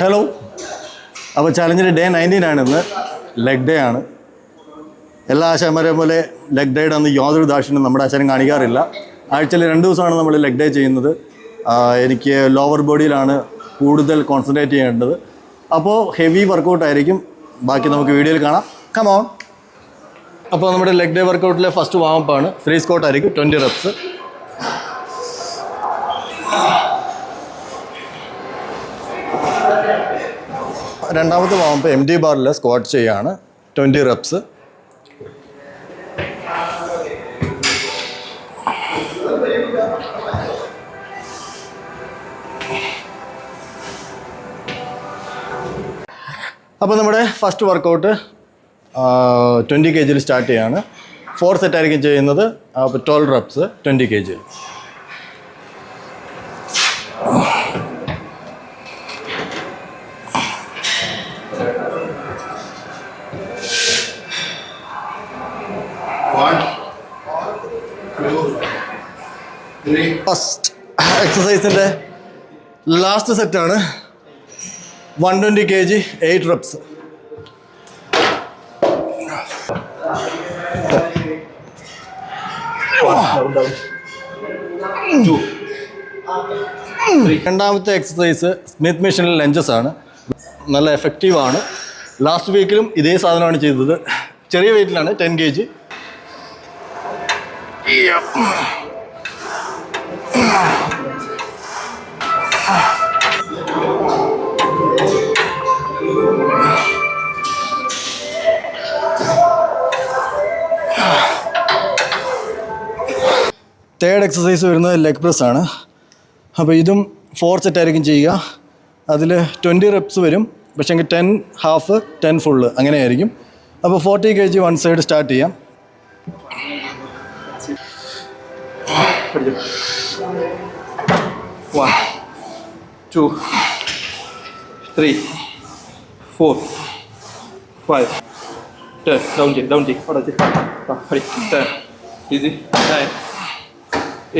Hello. അപ്പോൾ ചലഞ്ചിൻ്റെ day 19 ആണിന്ന്. Leg day ആണ്. എല്ലാ ആശാന്മാരെയും പോലെ ലെഗ് ഡേയുടെ അന്ന് യാതൊരു ദാക്ഷിണ്യം നമ്മുടെ ആശാനും കാണിക്കാറില്ല. ആഴ്ചയിൽ 2 ദിവസമാണ് നമ്മൾ ലെഗ് ഡേ ചെയ്യുന്നത്. എനിക്ക് ലോവർ ബോഡിയിലാണ് കൂടുതൽ കോൺസെൻട്രേറ്റ് ചെയ്യേണ്ടത്. അപ്പോൾ ഹെവി വർക്കൗട്ടായിരിക്കും. ബാക്കി നമുക്ക് വീഡിയോയിൽ കാണാം. Come on. അപ്പോൾ നമ്മുടെ ലെഗ് ഡേ വർക്കൗട്ടിലെ ഫസ്റ്റ് വാമപ്പാണ്. ഫ്രീ സ്ക്വാട്ട് ആയിരിക്കും 20 reps. രണ്ടാമത്തെ വാമപ്പ് MD ബാറിൽ സ്ക്വാട്ട് ചെയ്യാണ് 20 reps. അപ്പോൾ നമ്മുടെ ഫസ്റ്റ് വർക്കൗട്ട് 20 kg സ്റ്റാർട്ട് ചെയ്യാണ്. 4 സെറ്റ് ആയിരിക്കും ചെയ്യുന്നത്. അപ്പോൾ 12 reps 20 kg. ഫസ്റ്റ് എക്സസൈസിൻ്റെ ലാസ്റ്റ് സെറ്റാണ് 120 kg 8 reps. രണ്ടാമത്തെ എക്സസൈസ് സ്മിത്ത് മെഷീനിൽ ലഞ്ചസ് ആണ്. നല്ല എഫക്റ്റീവാണ്. ലാസ്റ്റ് വീക്കിലും ഇതേ സാധനമാണ് ചെയ്തത്. ചെറിയ വെയിറ്റിലാണ് 10 kg. തേർഡ് എക്സസൈസ് വരുന്നത് ലെഗ് പ്രസ് ആണ്. അപ്പോൾ ഇതും 4 സെറ്റ് ആയിരിക്കും ചെയ്യുക. അതിൽ 20 reps വരും. പക്ഷേ എങ്കിൽ 10 ഹാഫ് 10 ഫുള്ള് അങ്ങനെയായിരിക്കും. അപ്പോൾ 40 kg വൺ സൈഡ് സ്റ്റാർട്ട് ചെയ്യാം. 1 2 3 4 5 10 down ചെയ്യ് അവിടെ ചെയ്യ് 10 easy 9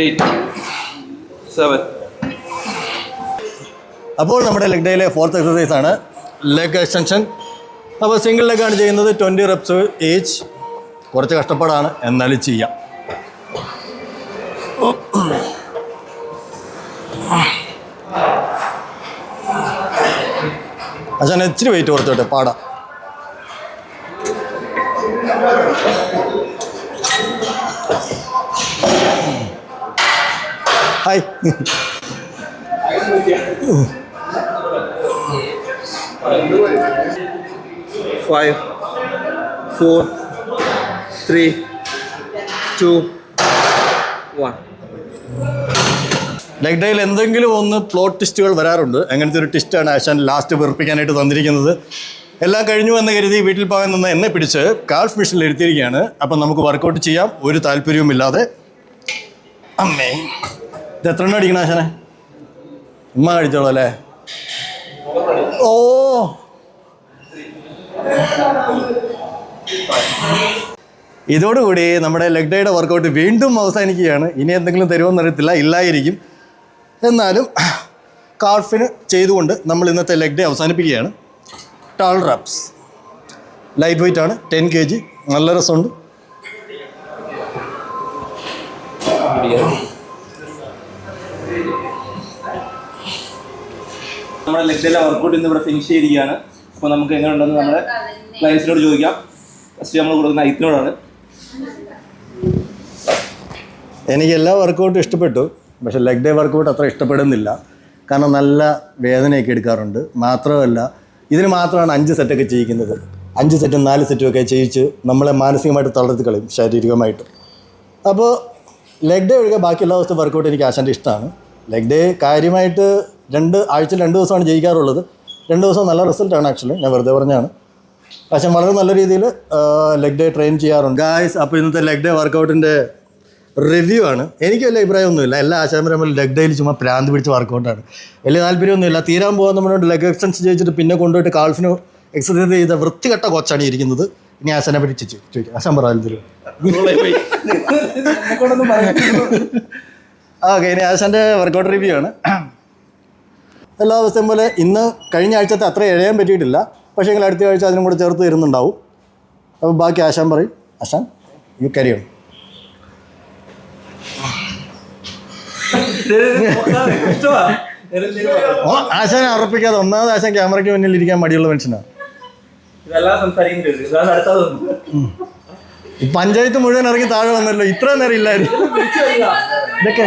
8 7. അപ്പോൾ നമ്മുടെ ലെഗ് ഡേയിലെ 4th എക്സസൈസ് ആണ് ലെഗ് എക്സ്റ്റൻഷൻ. അപ്പോൾ സിംഗിൾ ലെഗാണ് ചെയ്യുന്നത്. 20 reps ഈച്ച്. കുറച്ച് കഷ്ടപ്പാടാണ്, എന്നാലും ചെയ്യാം. അച്ഛൻ ഇച്ചിരി വെയിറ്റ് കുറച്ചോട്ടെ, പാടാ. ഹായ്. 5 4 3 2 1. ലെഗ് ഡേയിൽ എന്തെങ്കിലും ഒന്ന് പ്ലോട്ട് ടിസ്റ്റുകൾ വരാറുണ്ട്. അങ്ങനത്തെ ഒരു ടിസ്റ്റാണ് ആശാൻ ലാസ്റ്റ് വെറുപ്പിക്കാനായിട്ട് തന്നിരിക്കുന്നത്. എല്ലാം കഴിഞ്ഞു എന്ന് കരുതി വീട്ടിൽ പോകാൻ നിന്ന് എന്നെ പിടിച്ച് കാൽഫ് മെഷീനിൽ ഇരുത്തിയിരിക്കുകയാണ്. അപ്പം നമുക്ക് വർക്കൗട്ട് ചെയ്യാം ഒരു താല്പര്യവുമില്ലാതെ. അമ്മേ, ഇത് എത്ര എണ്ണം അടിക്കണം ആശാനെ? ഉമ്മ അടിച്ചോളൂ അല്ലേ? ഓ, ഇതോടുകൂടി നമ്മുടെ ലെഗ് ഡേയുടെ വർക്കൗട്ട് വീണ്ടും അവസാനിക്കുകയാണ്. ഇനി എന്തെങ്കിലും തരുമെന്ന് അറിയത്തില്ല, ഇല്ലായിരിക്കും. എന്നാലും കാൽഫിന് ചെയ്തുകൊണ്ട് നമ്മൾ ഇന്നത്തെ ലെഗ് ഡേ അവസാനിപ്പിക്കുകയാണ്. 12 reps ലൈറ്റ് വെയിറ്റ് ആണ്. 10 kg. നല്ല രസമുണ്ട്. നമ്മുടെ ലെഗ് ഡേയിലെ വർക്കൗട്ട് ഇന്ന് ഇവിടെ ഫിനിഷ് ചെയ്തിരിക്കുകയാണ്. അപ്പോൾ നമുക്ക് എങ്ങനെ ഉണ്ടെന്ന് നമ്മുടെ ക്ലയൻസിനോട് ചോദിക്കാം. ഫസ്റ്റ് നമ്മൾ കൊടുക്കുന്ന ഐത്തിനോടാണ്. എനിക്ക് എല്ലാ വർക്കൗട്ടും ഇഷ്ടപ്പെട്ടു. പക്ഷേ ലെഗ് ഡേ വർക്കൗട്ട് അത്ര ഇഷ്ടപ്പെടുന്നില്ല. കാരണം നല്ല വേദനയൊക്കെ എടുക്കാറുണ്ട്. മാത്രമല്ല ഇതിന് മാത്രമാണ് 5 സെറ്റൊക്കെ ചെയ്യിക്കുന്നത്. 5 സെറ്റും 4 സെറ്റും ഒക്കെ ചെയ്യിച്ച് നമ്മളെ മാനസികമായിട്ട് തളർത്തി കളയും, ശാരീരികമായിട്ട്. അപ്പോൾ ലെഗ് ഡേ ഒഴികെ ബാക്കി എല്ലാ ദിവസത്തെ വർക്കൗട്ട് എനിക്ക് ആശാൻ്റെ ഇഷ്ടമാണ്. ലെഗ് ഡേ കാര്യമായിട്ട് ആഴ്ചയിൽ 2 ദിവസമാണ് ജയിക്കാറുള്ളത്. 2 ദിവസം നല്ല റിസൾട്ടാണ് ആക്ച്വലി. ഞാൻ വെറുതെ പറഞ്ഞാണ്. പക്ഷേ വളരെ നല്ല രീതിയിൽ ലെഗ് ഡേ ട്രെയിൻ ചെയ്യാറുണ്ട് ഗായ്സ്. അപ്പോൾ ഇന്നത്തെ ലെഗ് ഡേ വർക്കൗട്ടിൻ്റെ റിവ്യൂ ആണ്. എനിക്ക് വലിയ അഭിപ്രായമൊന്നുമില്ല. എല്ലാ ആശാന്മാരും ലെഗ് ഡേയിൽ ചുമ്മാ പ്രാന്ത് പിടിച്ച വർക്കൗട്ടാണ്. വലിയ താല്പര്യമൊന്നുമില്ല. തീരാൻ പോകാൻ നമ്മളോട് ലെഗ് എക്സ്റ്റൻഷൻ ചെയ്യിച്ചിട്ട് പിന്നെ കൊണ്ടുപോയിട്ട് കാൽഫിന് എക്സസൈസ് ചെയ്ത വൃത്തികെട്ട കോച്ചാണ് ഇരിക്കുന്നത്. ഇനി ആശാനെ പറ്റി ചോദിക്കും. ആശാൻ പറയാൻ തരും. ഓക്കെ, ഇനി ആശാൻ്റെ വർക്കൗട്ട് റിവ്യൂ ആണ്. എല്ലാ ദിവസവും പോലെ ഇന്ന് കഴിഞ്ഞ ആഴ്ചത്തെ അത്ര എഴയാൻ പറ്റിയിട്ടില്ല. പക്ഷേ എങ്കിൽ അടുത്ത ആഴ്ച അതിനും കൂടെ ചേർത്ത് തരുന്നുണ്ടാവും. അപ്പോൾ ബാക്കി ആശാൻ പറയും. ആശാൻ യു ക്യാരി ഓൺ. ആശാനെ അറപ്പിക്കാതെ. ഒന്നാമത് ആശാൻ ക്യാമറയ്ക്ക് മുന്നിൽ ഇരിക്കാൻ മടിയുള്ള മനുഷ്യനാണ്. ഈ പഞ്ചായത്ത് മുഴുവൻ ഇറങ്ങി താഴെ വന്നല്ലോ. ഇത്രയും നേരം ഇല്ലായിരുന്നു. ഇതൊക്കെ